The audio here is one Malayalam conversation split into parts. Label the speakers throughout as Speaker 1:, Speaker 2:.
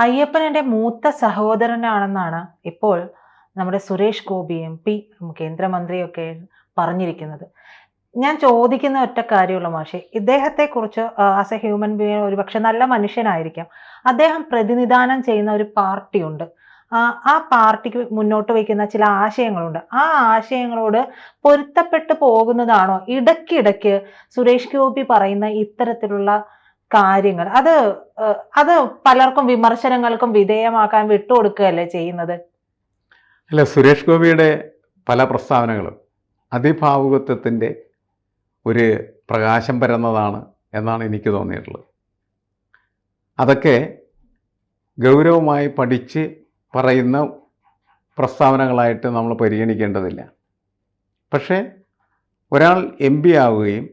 Speaker 1: അയ്യപ്പൻ എൻ്റെ മൂത്ത സഹോദരനാണെന്നാണ് ഇപ്പോൾ നമ്മുടെ സുരേഷ് ഗോപി MP കേന്ദ്രമന്ത്രിയൊക്കെ പറഞ്ഞിരിക്കുന്നത്. ഞാൻ ചോദിക്കുന്ന ഒറ്റ കാര്യമുള്ളൂ മാഷെ. ഇദ്ദേഹത്തെക്കുറിച്ച് ആസ് എ ഹ്യൂമൻ ബീയിങ് ഒരുപക്ഷെ നല്ല മനുഷ്യനായിരിക്കാം. അദ്ദേഹം പ്രതിനിധാനം ചെയ്യുന്ന ഒരു പാർട്ടിയുണ്ട്. ആ പാർട്ടിക്ക് മുന്നോട്ട് വയ്ക്കുന്ന ചില ആശയങ്ങളുണ്ട്. ആ ആശയങ്ങളോട് പൊരുത്തപ്പെട്ട് പോകുന്നതാണോ ഇടയ്ക്കിടയ്ക്ക് സുരേഷ് ഗോപി പറയുന്ന ഇത്തരത്തിലുള്ള കാര്യങ്ങൾ? അത് പലർക്കും വിമർശനങ്ങൾക്കും വിധേയമാക്കാൻ വിട്ടുകൊടുക്കുകയല്ലേ ചെയ്യുന്നത്?
Speaker 2: അല്ല, സുരേഷ് ഗോപിയുടെ പല പ്രസ്താവനകളും അതിഭാവുകത്വത്തിൻ്റെ ഒരു പ്രകാശം പരന്നതാണ് എന്നാണ് എനിക്ക് തോന്നിയിട്ടുള്ളത്. അതൊക്കെ ഗൗരവമായി പഠിച്ച് പറയുന്ന പ്രസ്താവനകളായിട്ട് നമ്മൾ പരിഗണിക്കേണ്ടതില്ല. പക്ഷേ ഒരാൾ MP ആവുകയും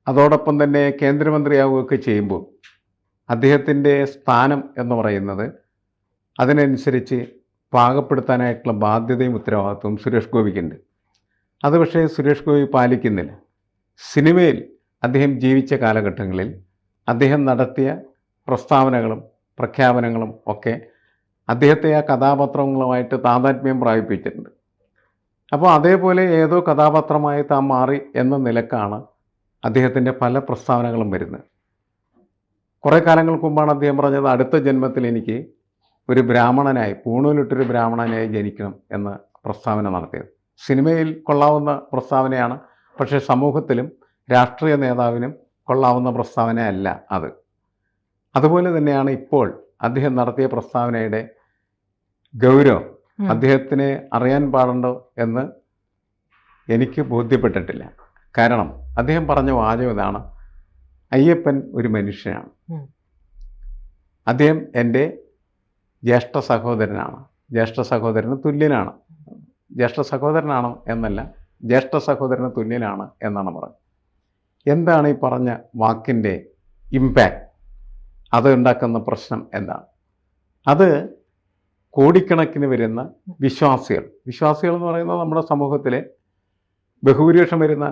Speaker 2: അതോടൊപ്പം തന്നെ കേന്ദ്രമന്ത്രിയാവുകയൊക്കെ ചെയ്യുമ്പോൾ അദ്ദേഹത്തിൻ്റെ സ്ഥാനം എന്ന് പറയുന്നത് അതിനനുസരിച്ച് പാകപ്പെടുത്താനായിട്ടുള്ള ബാധ്യതയും ഉത്തരവാദിത്വവും സുരേഷ് ഗോപിക്കുണ്ട്. അത് പക്ഷേ സുരേഷ് ഗോപി പാലിക്കുന്നില്ല. സിനിമയിൽ അദ്ദേഹം ജീവിച്ച കാലഘട്ടങ്ങളിൽ അദ്ദേഹം നടത്തിയ പ്രസ്താവനകളും പ്രഖ്യാപനങ്ങളും ഒക്കെ അദ്ദേഹത്തെ ആ കഥാപാത്രങ്ങളുമായിട്ട് താതാത്മ്യം പ്രാപിപ്പിച്ചിട്ടുണ്ട്. അപ്പോൾ അതേപോലെ ഏതോ കഥാപാത്രമായി താൻ മാറി എന്ന നിലക്കാണ് അദ്ദേഹത്തിൻ്റെ പല പ്രസ്താവനകളും വരുന്നത്. കുറേ കാലങ്ങൾക്ക് മുമ്പാണ് അദ്ദേഹം പറഞ്ഞത്, അടുത്ത ജന്മത്തിൽ എനിക്ക് ഒരു ബ്രാഹ്മണനായി, പൂണൂലിട്ടൊരു ബ്രാഹ്മണനായി ജനിക്കണം എന്ന പ്രസ്താവന നടത്തിയത്. സിനിമയിൽ കൊള്ളാവുന്ന പ്രസ്താവനയാണ്, പക്ഷേ സമൂഹത്തിലും രാഷ്ട്രീയ നേതാവിനും കൊള്ളാവുന്ന പ്രസ്താവനയല്ല അത്. അതുപോലെ തന്നെയാണ് ഇപ്പോൾ അദ്ദേഹം നടത്തിയ പ്രസ്താവനയുടെ ഗൗരവം അദ്ദേഹത്തിന് അറിയാൻ പാടുണ്ടോ എന്ന് എനിക്ക് ബോധ്യപ്പെട്ടിട്ടില്ല. കാരണം അദ്ദേഹം പറഞ്ഞ വാചകം ഇതാണ്: അയ്യപ്പൻ ഒരു മനുഷ്യനാണ്, അദ്ദേഹം എൻ്റെ ജ്യേഷ്ഠ സഹോദരനാണ്, ജ്യേഷ്ഠ സഹോദരന് തുല്യനാണ്. ജ്യേഷ്ഠ സഹോദരനാണോ എന്നല്ല, ജ്യേഷ്ഠ സഹോദരന് തുല്യനാണ് എന്നാണ് പറഞ്ഞത്. എന്താണ് ഈ പറഞ്ഞ വാക്കിൻ്റെ ഇമ്പാക്റ്റ്? അത് ഉണ്ടാക്കുന്ന പ്രശ്നം എന്താണ്? അത് കോടിക്കണക്കിന് വരുന്ന വിശ്വാസികൾ എന്ന് പറയുന്നത് നമ്മുടെ സമൂഹത്തിലെ ബഹുഭൂരിപക്ഷം വരുന്ന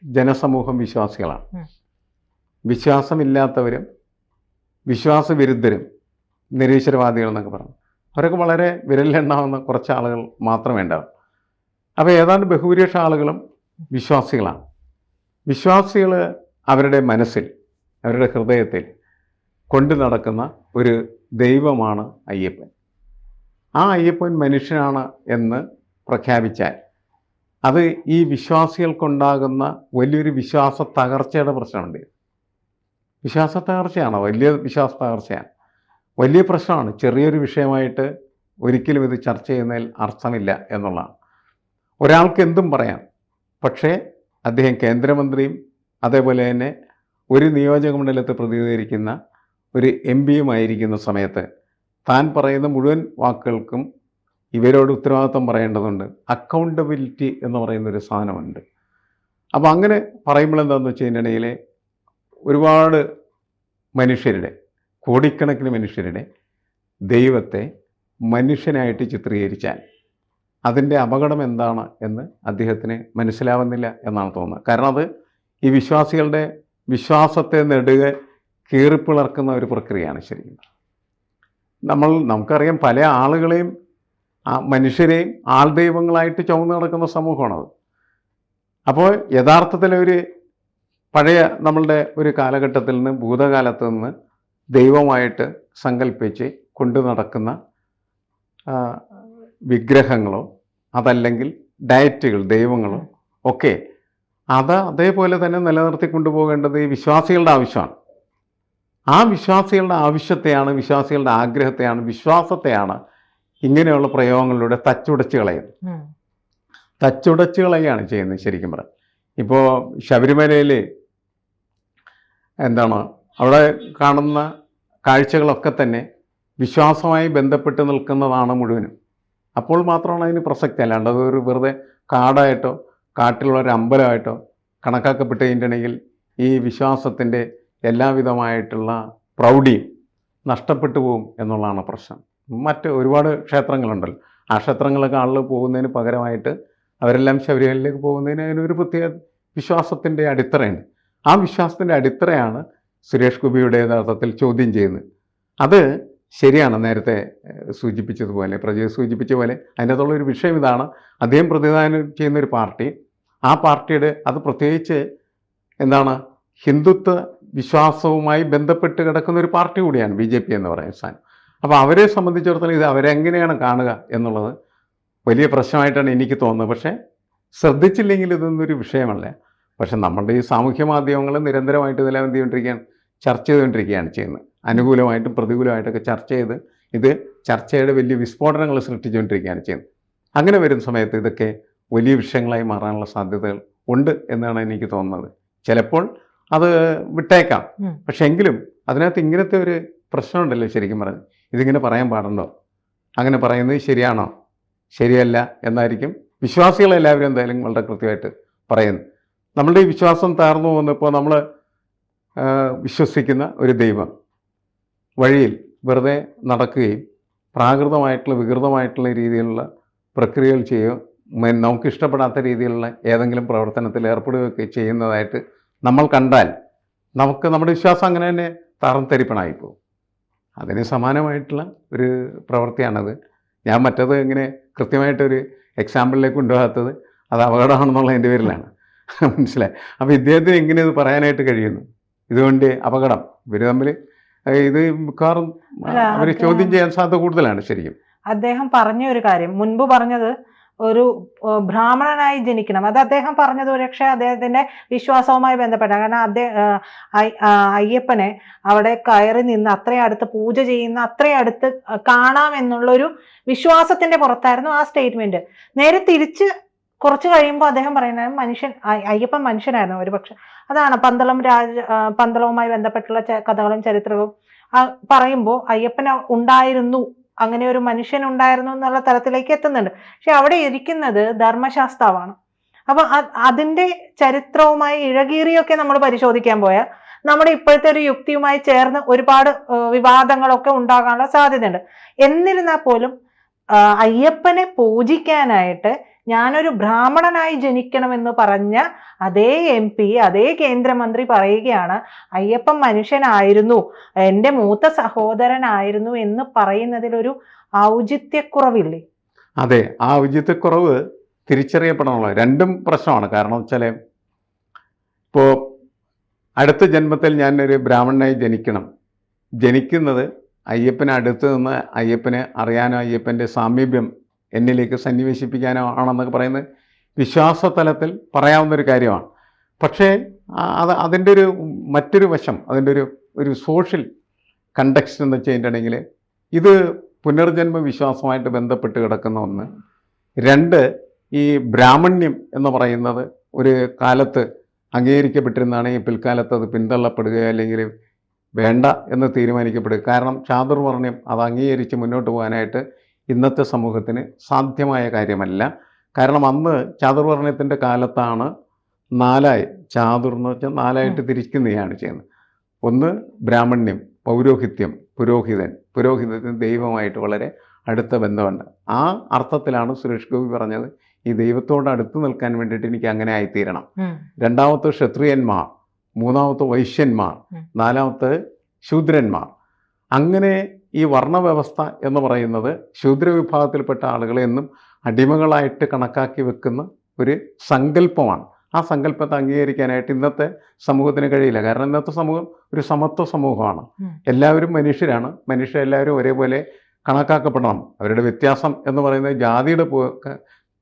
Speaker 2: ജനസമൂഹം വിശ്വാസികളാണ്. വിശ്വാസമില്ലാത്തവരും വിശ്വാസവിരുദ്ധരും നിരീശ്വരവാദികൾ എന്നൊക്കെ പറഞ്ഞു, അവരൊക്കെ വളരെ വിരലിലെണ്ണാവുന്ന കുറച്ച് ആളുകൾ മാത്രമേ ഉണ്ടാവും. അപ്പോൾ ഏതാണ്ട് ബഹുഭൂരിപക്ഷം ആളുകളും വിശ്വാസികളാണ്. വിശ്വാസികൾ അവരുടെ മനസ്സിൽ, അവരുടെ ഹൃദയത്തിൽ കൊണ്ടു നടക്കുന്ന ഒരു ദൈവമാണ് അയ്യപ്പൻ. ആ അയ്യപ്പൻ മനുഷ്യനാണ് എന്ന് പ്രഖ്യാപിച്ചാൽ അത് ഈ വിശ്വാസികൾക്കുണ്ടാകുന്ന വലിയൊരു വിശ്വാസ തകർച്ചയുടെ പ്രശ്നമുണ്ട്. വിശ്വാസ തകർച്ചയാണ്, വലിയ വിശ്വാസ തകർച്ചയാണ്, വലിയ പ്രശ്നമാണ്. ചെറിയൊരു വിഷയമായിട്ട് ഒരിക്കലും ഇത് ചർച്ച ചെയ്യുന്നതിൽ അർത്ഥമില്ല എന്നുള്ളതാണ്. ഒരാൾക്ക് എന്തും പറയാം, പക്ഷേ അദ്ദേഹം കേന്ദ്രമന്ത്രിയും അതേപോലെ തന്നെ ഒരു നിയോജക മണ്ഡലത്തെ പ്രതിനിധീകരിക്കുന്ന ഒരു MP-യുമായിരിക്കുന്ന സമയത്ത് താൻ പറയുന്ന മുഴുവൻ വാക്കുകൾക്കും ഇവരോട് ഉത്തരവാദിത്വം പറയേണ്ടതുണ്ട്. അക്കൗണ്ടബിലിറ്റി എന്ന് പറയുന്നൊരു സാധനമുണ്ട്. അപ്പോൾ അങ്ങനെ പറയുമ്പോൾ എന്താണെന്ന് വെച്ച് കഴിഞ്ഞിട്ടുണ്ടെങ്കിൽ ഒരുപാട് മനുഷ്യരുടെ, കോടിക്കണക്കിന് മനുഷ്യരുടെ ദൈവത്തെ മനുഷ്യനായിട്ട് ചിത്രീകരിച്ചാൽ അതിൻ്റെ അപകടം എന്താണ് എന്ന് അദ്ദേഹത്തിന് മനസ്സിലാവുന്നില്ല എന്നാണ് തോന്നുന്നത്. കാരണം അത് ഈ വിശ്വാസികളുടെ വിശ്വാസത്തെ നെടുകെ കീറിപ്പിളർക്കുന്ന ഒരു പ്രക്രിയയാണ്. ശരിക്കും നമുക്കറിയാം, പല ആളുകളെയും മനുഷ്യരെയും ആൾദൈവങ്ങളായിട്ട് ചുമന്ന് നടക്കുന്ന സമൂഹമാണത്. അപ്പോൾ യഥാർത്ഥത്തിൽ ഒരു പഴയ നമ്മളുടെ ഒരു കാലഘട്ടത്തിൽ നിന്ന്, ഭൂതകാലത്ത് നിന്ന് ദൈവമായിട്ട് സങ്കല്പിച്ച് കൊണ്ടു നടക്കുന്ന വിഗ്രഹങ്ങളോ അതല്ലെങ്കിൽ ഡയറ്റുകൾ, ദൈവങ്ങളോ ഒക്കെ അതേപോലെ തന്നെ നിലനിർത്തി കൊണ്ടുപോകേണ്ടത് ഈ വിശ്വാസികളുടെ ആവശ്യമാണ്. ആ വിശ്വാസികളുടെ ആവശ്യത്തെയാണ്, വിശ്വാസികളുടെ ആഗ്രഹത്തെയാണ്, വിശ്വാസത്തെയാണ് ഇങ്ങനെയുള്ള പ്രയോഗങ്ങളിലൂടെ തച്ചുടച്ച് കളയുകയാണ് ചെയ്യുന്നത്. ശരിക്കും പറയാം, ഇപ്പോൾ ശബരിമലയിൽ അവിടെ കാണുന്ന കാഴ്ചകളൊക്കെ തന്നെ വിശ്വാസവുമായി ബന്ധപ്പെട്ട് നിൽക്കുന്നതാണ് മുഴുവനും. അപ്പോൾ മാത്രമാണ് അതിന് പ്രസക്തി. അല്ലാണ്ട് അതൊരു വെറുതെ കാടായിട്ടോ കാട്ടിലുള്ളൊരു അമ്പലമായിട്ടോ കണക്കാക്കപ്പെട്ട് കഴിഞ്ഞിട്ടുണ്ടെങ്കിൽ ഈ വിശ്വാസത്തിൻ്റെ എല്ലാവിധമായിട്ടുള്ള പ്രൗഢിയും നഷ്ടപ്പെട്ടു പോകും എന്നുള്ളതാണ് പ്രശ്നം. മറ്റ് ഒരുപാട് ക്ഷേത്രങ്ങളുണ്ടല്ലോ, ആ ക്ഷേത്രങ്ങളൊക്കെ ആളുകൾ പോകുന്നതിന് പകരമായിട്ട് അവരെല്ലാം ശബരിമലയിലേക്ക് പോകുന്നതിന് അതിനൊരു പ്രത്യേക വിശ്വാസത്തിൻ്റെ അടിത്തറയുണ്ട്. ആ വിശ്വാസത്തിൻ്റെ അടിത്തറയാണ് സുരേഷ് ഗോപിയുടെ യഥാർത്ഥത്തിൽ ചോദ്യം ചെയ്യുന്നത്. അത് ശരിയാണ്. നേരത്തെ സൂചിപ്പിച്ചതുപോലെ, പ്രജ സൂചിപ്പിച്ച പോലെ അതിനകത്തുള്ള ഒരു വിഷയം ഇതാണ്. അദ്ദേഹം പ്രതിനിധാനം ചെയ്യുന്ന ഒരു പാർട്ടി, ആ പാർട്ടിയുടെ അത് പ്രത്യേകിച്ച് എന്താണ് ഹിന്ദുത്വ വിശ്വാസവുമായി ബന്ധപ്പെട്ട് കിടക്കുന്ന ഒരു പാർട്ടി കൂടിയാണ് BJP എന്ന് പറയുന്ന സാധനം. അപ്പോൾ അവരെ സംബന്ധിച്ചിടത്തോളം ഇത് അവരെങ്ങനെയാണ് കാണുക എന്നുള്ളത് വലിയ പ്രശ്നമായിട്ടാണ് എനിക്ക് തോന്നുന്നത്. പക്ഷേ ശ്രദ്ധിച്ചില്ലെങ്കിൽ ഇതൊന്നൊരു വിഷയമല്ല. പക്ഷെ നമ്മുടെ ഈ സാമൂഹ്യ മാധ്യമങ്ങൾ നിരന്തരമായിട്ട് ഇതെല്ലാം എന്ത് ചെയ്തുകൊണ്ടിരിക്കുകയാണ്, ചർച്ച ചെയ്തുകൊണ്ടിരിക്കുകയാണ് ചെയ്യുന്നത്. അനുകൂലമായിട്ടും പ്രതികൂലമായിട്ടൊക്കെ ചർച്ച ചെയ്ത് ഇത് ചർച്ചയുടെ വലിയ വിസ്ഫോടനങ്ങൾ സൃഷ്ടിച്ചുകൊണ്ടിരിക്കുകയാണ് ചെയ്യുന്നത്. അങ്ങനെ വരുന്ന സമയത്ത് ഇതൊക്കെ വലിയ വിഷയങ്ങളായി മാറാനുള്ള സാധ്യതകൾ ഉണ്ട് എന്നാണ് എനിക്ക് തോന്നുന്നത്. ചിലപ്പോൾ അത് വിട്ടേക്കാം, പക്ഷെ എങ്കിലും അതിനകത്ത് ഇങ്ങനത്തെ ഒരു പ്രശ്നമുണ്ടല്ലോ. ശരിക്കും പറഞ്ഞ് ഇതിങ്ങനെ പറയാൻ പാടുണ്ടോ, അങ്ങനെ പറയുന്നത് ശരിയാണോ, ശരിയല്ല എന്നായിരിക്കും വിശ്വാസികളെല്ലാവരും എന്തായാലും വളരെ കൃത്യമായിട്ട് പറയുന്നത്. നമ്മളുടെ ഈ വിശ്വാസം താർന്നു പോകുന്നപ്പോൾ നമ്മൾ വിശ്വസിക്കുന്ന ഒരു ദൈവം വഴിയിൽ വെറുതെ നടക്കുകയും പ്രാകൃതമായിട്ടുള്ള വികൃതമായിട്ടുള്ള രീതിയിലുള്ള പ്രക്രിയകൾ ചെയ്യുകയോ നമുക്കിഷ്ടപ്പെടാത്ത രീതിയിലുള്ള ഏതെങ്കിലും പ്രവർത്തനത്തിൽ ഏർപ്പെടുകയൊക്കെ ചെയ്യുന്നതായിട്ട് നമ്മൾ കണ്ടാൽ നമുക്ക് നമ്മുടെ വിശ്വാസം അങ്ങനെ തന്നെ താർന്നരിപ്പണായി പോകും. അതിന് സമാനമായിട്ടുള്ള ഒരു പ്രവൃത്തിയാണത്. ഞാൻ മറ്റത് ഇങ്ങനെ കൃത്യമായിട്ടൊരു എക്സാമ്പിളിലേക്ക് കൊണ്ടുപോകാത്തത് അത് അപകടമാണെന്നുള്ള എൻ്റെ പേരിലാണ്. മനസ്സിലായി. അപ്പോൾ ഇദ്ദേഹത്തിന് എങ്ങനെ ഇത് പറയാനായിട്ട് കഴിയുന്നു? ഇതുകൊണ്ട് അപകടം ഇവർ തമ്മിൽ ഇത് മിക്കവാറും അവർ ചോദ്യം ചെയ്യാൻ സാധ്യത കൂടുതലാണ്. ശരിക്കും
Speaker 1: അദ്ദേഹം പറഞ്ഞ ഒരു കാര്യം മുൻപ് പറഞ്ഞത് ഒരു ബ്രാഹ്മണനായി ജനിക്കണം. അത് അദ്ദേഹം പറഞ്ഞത് ഒരുപക്ഷെ അദ്ദേഹത്തിന്റെ വിശ്വാസവുമായി ബന്ധപ്പെട്ട, കാരണം അയ്യപ്പനെ അവിടെ കയറി നിന്ന് അത്രയും അടുത്ത് പൂജ ചെയ്യുന്ന അത്രയും അടുത്ത് കാണാമെന്നുള്ളൊരു വിശ്വാസത്തിന്റെ പുറത്തായിരുന്നു ആ സ്റ്റേറ്റ്മെന്റ്. നേരെ തിരിച്ച് കുറച്ച് കഴിയുമ്പോൾ അദ്ദേഹം പറയുന്നത് അയ്യപ്പൻ മനുഷ്യനായിരുന്നു. ഒരുപക്ഷെ അതാണ് പന്തളവുമായി ബന്ധപ്പെട്ടുള്ള കഥകളും ചരിത്രവും പറയുമ്പോൾ അയ്യപ്പൻ ഉണ്ടായിരുന്നു, അങ്ങനെ ഒരു മനുഷ്യൻ ഉണ്ടായിരുന്നു എന്നുള്ള തലത്തിലേക്ക് എത്തുന്നുണ്ട്. പക്ഷെ അവിടെ ഇരിക്കുന്നത് ധർമ്മശാസ്താവാണ്. അപ്പൊ അതിന്റെ ചരിത്രവുമായി ഇഴകീറിയൊക്കെ നമ്മൾ പരിശോധിക്കാൻ പോയാൽ നമ്മുടെ ഇപ്പോഴത്തെ ഒരു യുക്തിയുമായി ചേർന്ന് ഒരുപാട് വിവാദങ്ങളൊക്കെ ഉണ്ടാകാനുള്ള സാധ്യതയുണ്ട്. എന്നിരുന്നാൽ പോലും അയ്യപ്പനെ പൂജിക്കാനായിട്ട് ഞാനൊരു ബ്രാഹ്മണനായി ജനിക്കണമെന്ന് പറഞ്ഞ അതേ MP, അതേ കേന്ദ്രമന്ത്രി പറയുകയാണ് അയ്യപ്പൻ മനുഷ്യനായിരുന്നു, എൻ്റെ മൂത്ത സഹോദരനായിരുന്നു എന്ന് പറയുന്നതിലൊരു ഔചിത്യക്കുറവില്ലേ?
Speaker 2: അതെ, ആ ഔചിത്യക്കുറവ് തിരിച്ചറിയപ്പെടാനുള്ള രണ്ടും പ്രശ്നമാണ്. കാരണം വെച്ചാൽ ഇപ്പോൾ അടുത്ത ജന്മത്തിൽ ഞാനൊരു ബ്രാഹ്മണനായി ജനിക്കുന്നത് അയ്യപ്പനെ അടുത്ത് നിന്ന് അയ്യപ്പനെ അറിയാനോ അയ്യപ്പൻ്റെ സാമീപ്യം എന്നിലേക്ക് സന്നിവേശിപ്പിക്കാനോ ആണെന്നൊക്കെ പറയുന്നത് വിശ്വാസതലത്തിൽ പറയാവുന്നൊരു കാര്യമാണ്. പക്ഷേ അതിൻ്റെ ഒരു മറ്റൊരു വശം, അതിൻ്റെ ഒരു സോഷ്യൽ കണ്ടക്സ്റ്റ് എന്ന് വെച്ച് കഴിഞ്ഞിട്ടുണ്ടെങ്കിൽ ഇത് പുനർജന്മ വിശ്വാസമായിട്ട് ബന്ധപ്പെട്ട് കിടക്കുന്ന ഒന്ന്. രണ്ട്, ഈ ബ്രാഹ്മണ്യം എന്ന് പറയുന്നത് ഒരു കാലത്ത് അംഗീകരിക്കപ്പെട്ടിരുന്നാണെങ്കിൽ പിൽക്കാലത്ത് അത് പിന്തള്ളപ്പെടുകയോ അല്ലെങ്കിൽ വേണ്ട എന്ന് തീരുമാനിക്കപ്പെടുക. കാരണം ചാതുർവർണ്ണ്യം അത് അംഗീകരിച്ച് മുന്നോട്ട് പോകാനായിട്ട് ഇന്നത്തെ സമൂഹത്തിന് സാധ്യമായ കാര്യമല്ല. കാരണം അന്ന് ചാതുർവർണ്ണ്യത്തിൻ്റെ കാലത്താണ് ചാതുർ എന്ന് വെച്ചാൽ 4ആയിട്ട് തിരിക്കുന്നതാണ് ചെയ്യുന്നത്. ഒന്ന് ബ്രാഹ്മണ്യം, പൗരോഹിത്യം, പുരോഹിതത്തിന് ദൈവമായിട്ട് വളരെ അടുത്ത ബന്ധമുണ്ട്. ആ അർത്ഥത്തിലാണ് സുരേഷ് ഗോപി പറഞ്ഞത് ഈ ദൈവത്തോട് അടുത്ത് നിൽക്കാൻ വേണ്ടിയിട്ട് എനിക്ക് അങ്ങനെ ആയിത്തീരണം. രണ്ടാമത്തെ ക്ഷത്രിയന്മാർ, മൂന്നാമത്തെ വൈശ്യന്മാർ, നാലാമത്തെ ശൂദ്രന്മാർ. അങ്ങനെ ഈ വർണ്ണവ്യവസ്ഥ എന്ന് പറയുന്നത് ശൂദ്രവിഭാഗത്തിൽപ്പെട്ട ആളുകളെ എന്നും അടിമകളായിട്ട് കണക്കാക്കി വെക്കുന്ന ഒരു സങ്കല്പമാണ്. ആ സങ്കല്പത്തെ അംഗീകരിക്കാനായിട്ട് ഇന്നത്തെ സമൂഹത്തിന് കഴിയില്ല. കാരണം ഇന്നത്തെ സമൂഹം ഒരു സമത്വ സമൂഹമാണ്. എല്ലാവരും മനുഷ്യരാണ്. മനുഷ്യരെല്ലാവരും ഒരേപോലെ കണക്കാക്കപ്പെടണം. അവരുടെ വ്യത്യാസം എന്ന് പറയുന്നത് ജാതിയുടെ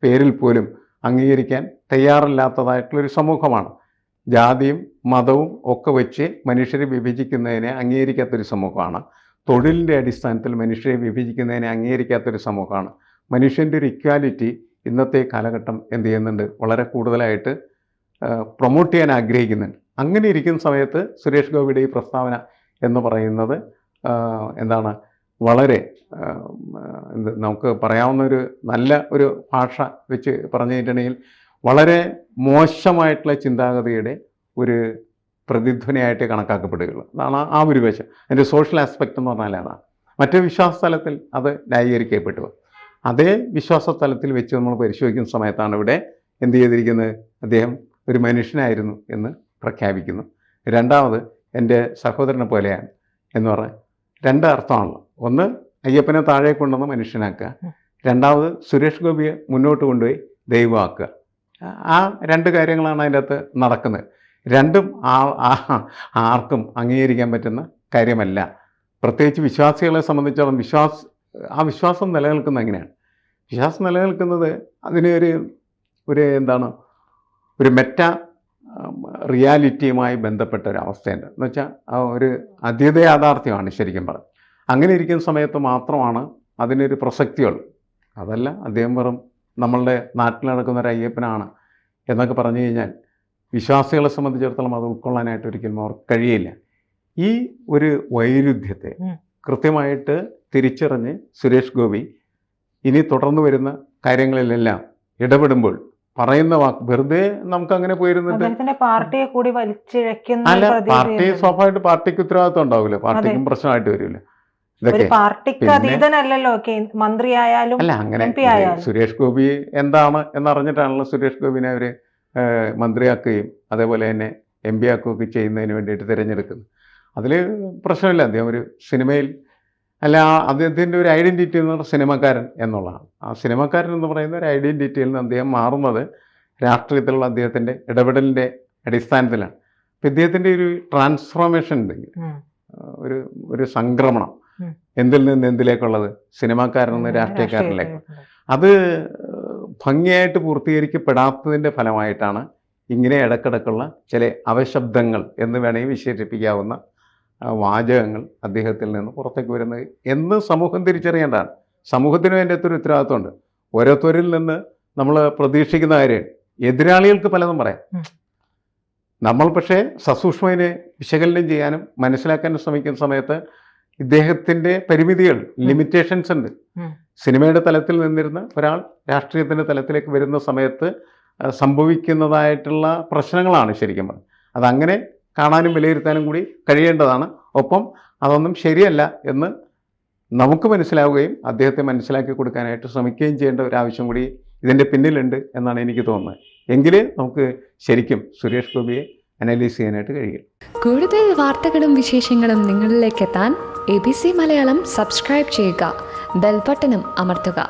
Speaker 2: പേരിൽ പോലും അംഗീകരിക്കാൻ തയ്യാറില്ലാത്തതായിട്ടുള്ളൊരു സമൂഹമാണ്. ജാതിയും മതവും ഒക്കെ വെച്ച് മനുഷ്യരെ വിഭജിക്കുന്നതിനെ അംഗീകരിക്കാത്തൊരു സമൂഹമാണ്. തൊഴിലിൻ്റെ അടിസ്ഥാനത്തിൽ മനുഷ്യരെ വിഭജിക്കുന്നതിനെ അംഗീകരിക്കാത്തൊരു സമൂഹമാണ്. മനുഷ്യൻ്റെ ഒരു ഇക്വാലിറ്റി ഇന്നത്തെ കാലഘട്ടം എന്ത് ചെയ്യുന്നുണ്ട്, വളരെ കൂടുതലായിട്ട് പ്രൊമോട്ട് ചെയ്യാൻ ആഗ്രഹിക്കുന്നുണ്ട്. അങ്ങനെ ഇരിക്കുന്ന സമയത്ത് സുരേഷ് ഗോപിയുടെ ഈ പ്രസ്താവന എന്ന് പറയുന്നത് വളരെ നമുക്ക് പറയാവുന്നൊരു നല്ല ഒരു ഭാഷ വെച്ച് പറഞ്ഞു കഴിഞ്ഞിട്ടുണ്ടെങ്കിൽ വളരെ മോശമായിട്ടുള്ള ചിന്താഗതിയുടെ ഒരു പ്രതിധ്വനിയായിട്ട് കണക്കാക്കപ്പെടുകയുള്ളൂ. അതാണ് ആ ഒരു വശം. അതിൻ്റെ സോഷ്യൽ ആസ്പെക്റ്റ് എന്ന് പറഞ്ഞാൽ അതാണ്. മറ്റേ വിശ്വാസതലത്തിൽ അത് ന്യായീകരിക്കപ്പെട്ടു. അതേ വിശ്വാസതലത്തിൽ വെച്ച് നമ്മൾ പരിശോധിക്കുന്ന സമയത്താണ് ഇവിടെ എന്ത് ചെയ്തിരിക്കുന്നത്, അദ്ദേഹം ഒരു മനുഷ്യനായിരുന്നു എന്ന് പ്രഖ്യാപിക്കുന്നു. രണ്ടാമത് എൻ്റെ സഹോദരനെ പോലെയാണ് എന്ന് പറഞ്ഞാൽ രണ്ട് അർത്ഥമാണല്ലോ. ഒന്ന് അയ്യപ്പനെ താഴെ കൊണ്ടുവന്ന് മനുഷ്യനാക്കുക, രണ്ടാമത് സുരേഷ് ഗോപിയെ മുന്നോട്ട് കൊണ്ടുപോയി ദൈവമാക്കുക. ആ രണ്ട് കാര്യങ്ങളാണ് അതിൻ്റെ അകത്ത് നടക്കുന്നത്. രണ്ടും ആർക്കും അംഗീകരിക്കാൻ പറ്റുന്ന കാര്യമല്ല. പ്രത്യേകിച്ച് വിശ്വാസികളെ സംബന്ധിച്ചിടത്തോളം വിശ്വാസം നിലനിൽക്കുന്നത് എങ്ങനെയാണ്? വിശ്വാസം നിലനിൽക്കുന്നത് അതിന് ഒരു റിയാലിറ്റിയുമായി ബന്ധപ്പെട്ട ഒരു അവസ്ഥയുണ്ട്. എന്ന് വെച്ചാൽ ഒരു അതീത യാഥാർത്ഥ്യമാണ് ശരിക്കും പറഞ്ഞത്. അങ്ങനെ ഇരിക്കുന്ന സമയത്ത് മാത്രമാണ് അതിനൊരു പ്രസക്തിയുള്ളൂ. അതല്ല അദ്ദേഹം വെറും നമ്മളുടെ നാട്ടിൽ നടക്കുന്ന ഒരു അയ്യപ്പനാണ് എന്നൊക്കെ പറഞ്ഞു കഴിഞ്ഞാൽ വിശ്വാസികളെ സംബന്ധിച്ചിടത്തോളം അത് ഉൾക്കൊള്ളാനായിട്ട് ഒരിക്കലും അവർക്ക് കഴിയില്ല. ഈ ഒരു വൈരുദ്ധ്യത്തെ കൃത്യമായിട്ട് തിരിച്ചറിഞ്ഞ് സുരേഷ് ഗോപി ഇനി തുടർന്ന് വരുന്ന കാര്യങ്ങളിലെല്ലാം ഇടപെടുമ്പോൾ പറയുന്ന വാക്ക് വെറുതെ നമുക്ക് അങ്ങനെ പോയിരുന്നിട്ട്
Speaker 1: പാർട്ടിയെ കൂടി വലിച്ചിഴക്കുന്ന
Speaker 2: അല്ല, പാർട്ടി സ്വാഭാവികമായിട്ട് പാർട്ടിക്ക് ഉത്തരവാദിത്വം ഉണ്ടാവില്ല, പാർട്ടിക്കും പ്രശ്നമായിട്ട് വരില്ല. ഇതൊക്കെ
Speaker 1: പാർട്ടിക്ക് അതീതനല്ലല്ലോ മന്ത്രിയായാലും
Speaker 2: അല്ല, അങ്ങനെ സുരേഷ് ഗോപി എന്താണ് എന്നറിഞ്ഞിട്ടാണല്ലോ സുരേഷ് ഗോപിനെ അവർ മന്ത്രിയാക്കുകയും അതേപോലെ തന്നെ MP ആക്കുകയൊക്കെ ചെയ്യുന്നതിന് വേണ്ടിയിട്ട് തിരഞ്ഞെടുക്കുന്നത്. അതിൽ പ്രശ്നമില്ല. അദ്ദേഹം ഒരു സിനിമയിൽ അല്ല, അദ്ദേഹത്തിൻ്റെ ഒരു ഐഡൻറ്റിറ്റി എന്ന് പറഞ്ഞാൽ സിനിമക്കാരൻ എന്നുള്ളതാണ്. ആ സിനിമക്കാരൻ എന്ന് പറയുന്ന ഒരു ഐഡൻറ്റിറ്റിയിൽ നിന്ന് അദ്ദേഹം മാറുന്നത് രാഷ്ട്രീയത്തിലുള്ള അദ്ദേഹത്തിൻ്റെ ഇടപെടലിൻ്റെ അടിസ്ഥാനത്തിലാണ്. അപ്പം ഇദ്ദേഹത്തിൻ്റെ ഒരു ട്രാൻസ്ഫോർമേഷൻ ഉണ്ടെങ്കിൽ ഒരു സംക്രമണം എന്തിൽ നിന്ന് എന്തിലേക്കുള്ളത്, സിനിമാക്കാരൻ നിന്ന് രാഷ്ട്രീയക്കാരനിലേക്ക്, അത് ഭംഗിയായിട്ട് പൂർത്തീകരിക്കപ്പെടാത്തതിൻ്റെ ഫലമായിട്ടാണ് ഇങ്ങനെ ഇടക്കിടക്കുള്ള ചില അവശബ്ദങ്ങൾ എന്ന് വേണമെങ്കിൽ വിശേഷിപ്പിക്കാവുന്ന വാചകങ്ങൾ അദ്ദേഹത്തിൽ നിന്ന് പുറത്തേക്ക് വരുന്നത് എന്ന് സമൂഹം തിരിച്ചറിയേണ്ടതാണ്. സമൂഹത്തിനും അതിൻ്റെ അകത്തൊരു ഉത്തരവാദിത്വമുണ്ട്. ഓരോരുത്തരിൽ നിന്ന് നമ്മൾ പ്രതീക്ഷിക്കുന്ന കാര്യം എതിരാളികൾക്ക് പലതും പറയാം. നമ്മൾ പക്ഷേ സസൂക്ഷ്മതിനെ വിശകലനം ചെയ്യാനും മനസ്സിലാക്കാനും ശ്രമിക്കുന്ന സമയത്ത് ഇദ്ദേഹത്തിൻ്റെ പരിമിതികൾ, ലിമിറ്റേഷൻസ് ഉണ്ട്. സിനിമയുടെ തലത്തിൽ നിന്നിരുന്ന ഒരാൾ രാഷ്ട്രീയത്തിൻ്റെ തലത്തിലേക്ക് വരുന്ന സമയത്ത് സംഭവിക്കുന്നതായിട്ടുള്ള പ്രശ്നങ്ങളാണ് ശരിക്കും പറഞ്ഞത്. അതങ്ങനെ കാണാനും വിലയിരുത്താനും കൂടി കഴിയേണ്ടതാണ്. ഒപ്പം അതൊന്നും ശരിയല്ല എന്ന് നമുക്ക് മനസ്സിലാവുകയും അദ്ദേഹത്തെ മനസ്സിലാക്കി കൊടുക്കാനായിട്ട് ശ്രമിക്കുകയും ചെയ്യേണ്ട ഒരു ആവശ്യം കൂടി ഇതിൻ്റെ പിന്നിലുണ്ട് എന്നാണ് എനിക്ക് തോന്നുന്നത്. എങ്കിൽ നമുക്ക് ശരിക്കും സുരേഷ് ഗോപിയെ അനലൈസ് ചെയ്യാനായിട്ട് കഴിയും.
Speaker 3: കൂടുതൽ വാർത്തകളും വിശേഷങ്ങളും നിങ്ങളിലേക്ക് എത്താൻ ABC മലയാളം സബ്സ്ക്രൈബ് ചെയ്യുക, ബെൽ ബട്ടണും അമർത്തുക.